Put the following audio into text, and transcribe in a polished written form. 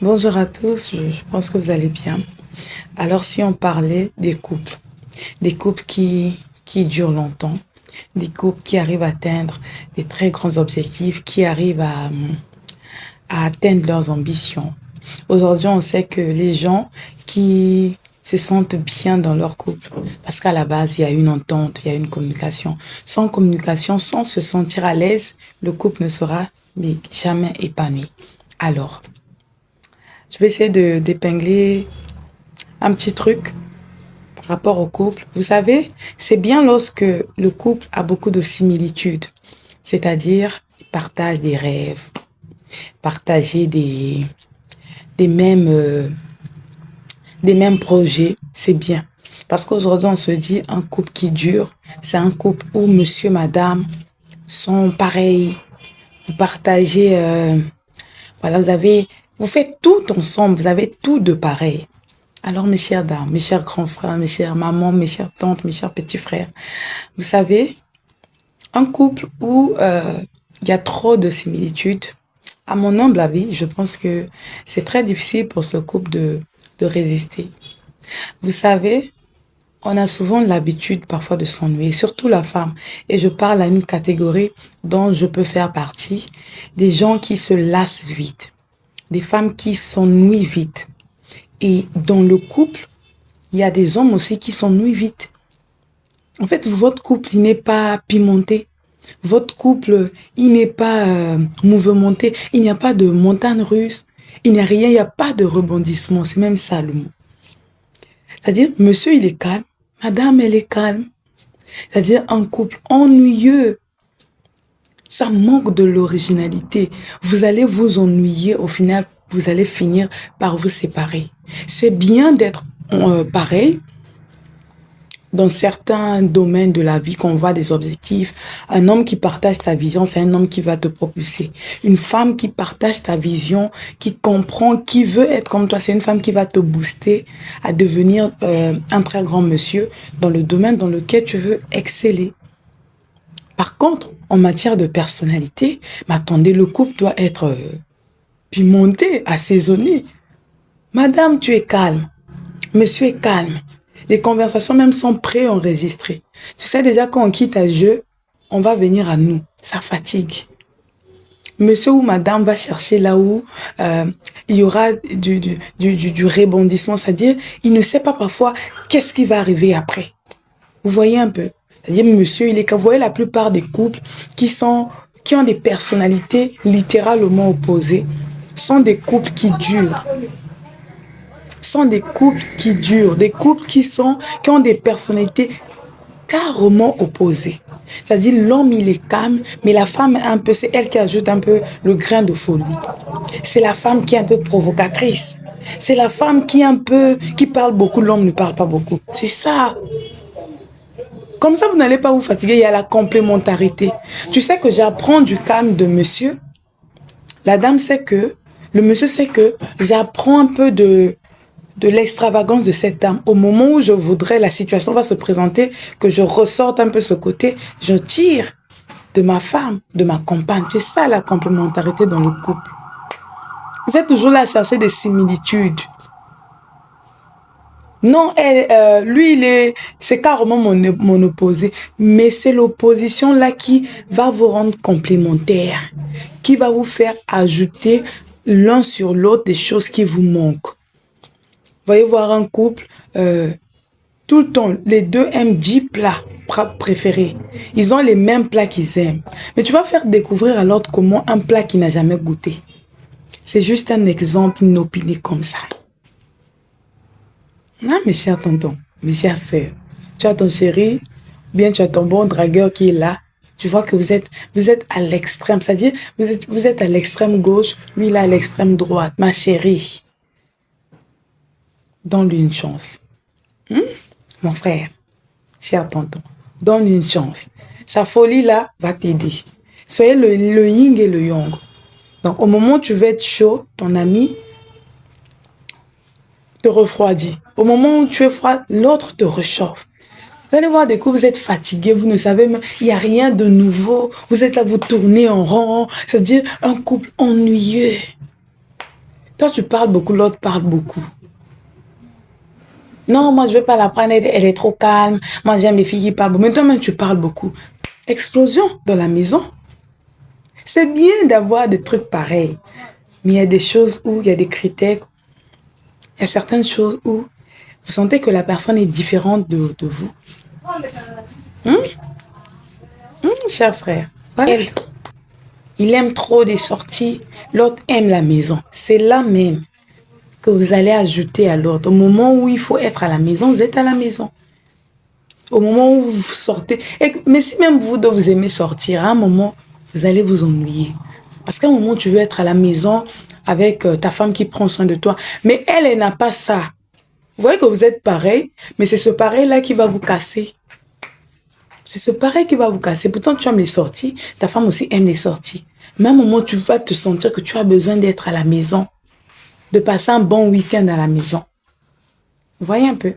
Bonjour à tous, je pense que vous allez bien. Alors si on parlait des couples qui durent longtemps, des couples qui arrivent à atteindre des très grands objectifs, qui arrivent à atteindre leurs ambitions. Aujourd'hui, on sait que les gens qui se sentent bien dans leur couple, parce qu'à la base, il y a une entente, il y a une communication. Sans communication, sans se sentir à l'aise, le couple ne sera mais jamais épanoui. Alors, je vais essayer d'épingler un petit truc par rapport au couple. Vous savez, c'est bien lorsque le couple a beaucoup de similitudes, c'est-à-dire partage des rêves, partager des mêmes, euh, des mêmes projets, c'est bien. Parce qu'aujourd'hui, on se dit un couple qui dure, c'est un couple où monsieur, madame sont pareils. Vous partagez, voilà, vous faites tout ensemble, vous avez tout de pareil. Alors, mes chères dames, mes chers grands frères, mes chères mamans, mes chères tantes, mes chers petits frères, vous savez, un couple où il y a trop de similitudes, à mon humble avis, je pense que c'est très difficile pour ce couple de résister. Vous savez, on a souvent l'habitude parfois de s'ennuyer, surtout la femme. Et je parle à une catégorie dont je peux faire partie, des gens qui se lassent vite, des femmes qui s'ennuient vite. Et dans le couple, il y a des hommes aussi qui s'ennuient vite. En fait, votre couple, il n'est pas pimenté. Votre couple, il n'est pas mouvementé. Il n'y a pas de montagne russe. Il n'y a rien, il n'y a pas de rebondissement. C'est même ça le mot. C'est-à-dire, monsieur, il est calme. Madame, elle est calme. C'est-à-dire, un couple ennuyeux. Ça manque de l'originalité. Vous allez vous ennuyer. Au final, vous allez finir par vous séparer. C'est bien d'être pareil dans certains domaines de la vie qu'on voit des objectifs. Un homme qui partage ta vision, c'est un homme qui va te propulser. Une femme qui partage ta vision, qui comprend, qui veut être comme toi, c'est une femme qui va te booster à devenir un très grand monsieur dans le domaine dans lequel tu veux exceller. Par contre, en matière de personnalité, mais attendez, le couple doit être pimenté, assaisonné. Madame, tu es calme. Monsieur est calme. Les conversations même sont préenregistrées. Tu sais déjà quand on quitte à jeu, on va venir à nous. Ça fatigue. Monsieur ou madame va chercher là où il y aura du rebondissement. C'est-à-dire, il ne sait pas parfois qu'est-ce qui va arriver après. Vous voyez un peu. C'est-à-dire, monsieur, il est, vous voyez la plupart des couples qui ont des personnalités littéralement opposées, sont des couples qui durent. Sont des couples qui durent, des couples qui ont des personnalités carrément opposées. C'est-à-dire l'homme il est calme, mais la femme un peu, c'est elle qui ajoute un peu le grain de folie. C'est la femme qui est un peu provocatrice. C'est la femme qui parle beaucoup, l'homme ne parle pas beaucoup. C'est ça. Comme ça, vous n'allez pas vous fatiguer, il y a la complémentarité. Tu sais que j'apprends du calme de monsieur. La dame sait que, le monsieur sait que j'apprends un peu de l'extravagance de cette dame. Au moment où je voudrais, la situation va se présenter, que je ressorte un peu ce côté, je tire de ma femme, de ma compagne. C'est ça la complémentarité dans le couple. Vous êtes toujours là à chercher des similitudes. Non, lui, c'est carrément mon opposé. Mais c'est l'opposition là qui va vous rendre complémentaire, qui va vous faire ajouter l'un sur l'autre des choses qui vous manquent. Voyez voir un couple, tout le temps, les deux aiment 10 plats préférés. Ils ont les mêmes plats qu'ils aiment. Mais tu vas faire découvrir à l'autre comment un plat qu'il n'a jamais goûté. C'est juste un exemple, une opinion comme ça. Ah, mes chers tontons, mes chères sœurs, tu as ton chéri, bien tu as ton bon dragueur qui est là. Tu vois que vous êtes à l'extrême, c'est-à-dire vous êtes à l'extrême gauche, lui il est à l'extrême droite. Ma chérie, donne-lui une chance. Mon frère, cher tonton, donne une chance. Sa folie là va t'aider. Soyez le yin et le yang. Donc au moment où tu veux être chaud, ton ami te refroidit. Au moment où tu es froid, l'autre te réchauffe. Vous allez voir des coups, vous êtes fatigué, vous ne savez même, il n'y a rien de nouveau. Vous êtes là, vous tournez en rond. C'est-à-dire un couple ennuyeux. Toi, tu parles beaucoup, l'autre parle beaucoup. Non, moi, je ne vais pas la prendre, elle est trop calme. Moi, j'aime les filles qui parlent beaucoup. Mais toi-même, tu parles beaucoup. Explosion dans la maison. C'est bien d'avoir des trucs pareils. Mais il y a des choses où il y a des critères. Il y a certaines choses où vous sentez que la personne est différente de vous. Cher frère, voilà. Il aime trop des sorties. L'autre aime la maison. C'est là même que vous allez ajouter à l'autre. Au moment où il faut être à la maison, vous êtes à la maison. Au moment où vous sortez. Mais si même vous deux, vous aimez sortir, à un moment, vous allez vous ennuyer. Parce qu'à un moment, tu veux être à la maison avec ta femme qui prend soin de toi. Mais elle, elle n'a pas ça. Vous voyez que vous êtes pareil, mais c'est ce pareil-là qui va vous casser. C'est ce pareil qui va vous casser. Pourtant, tu aimes les sorties. Ta femme aussi aime les sorties. Mais à un moment, tu vas te sentir que tu as besoin d'être à la maison. De passer un bon week-end à la maison. Vous voyez un peu.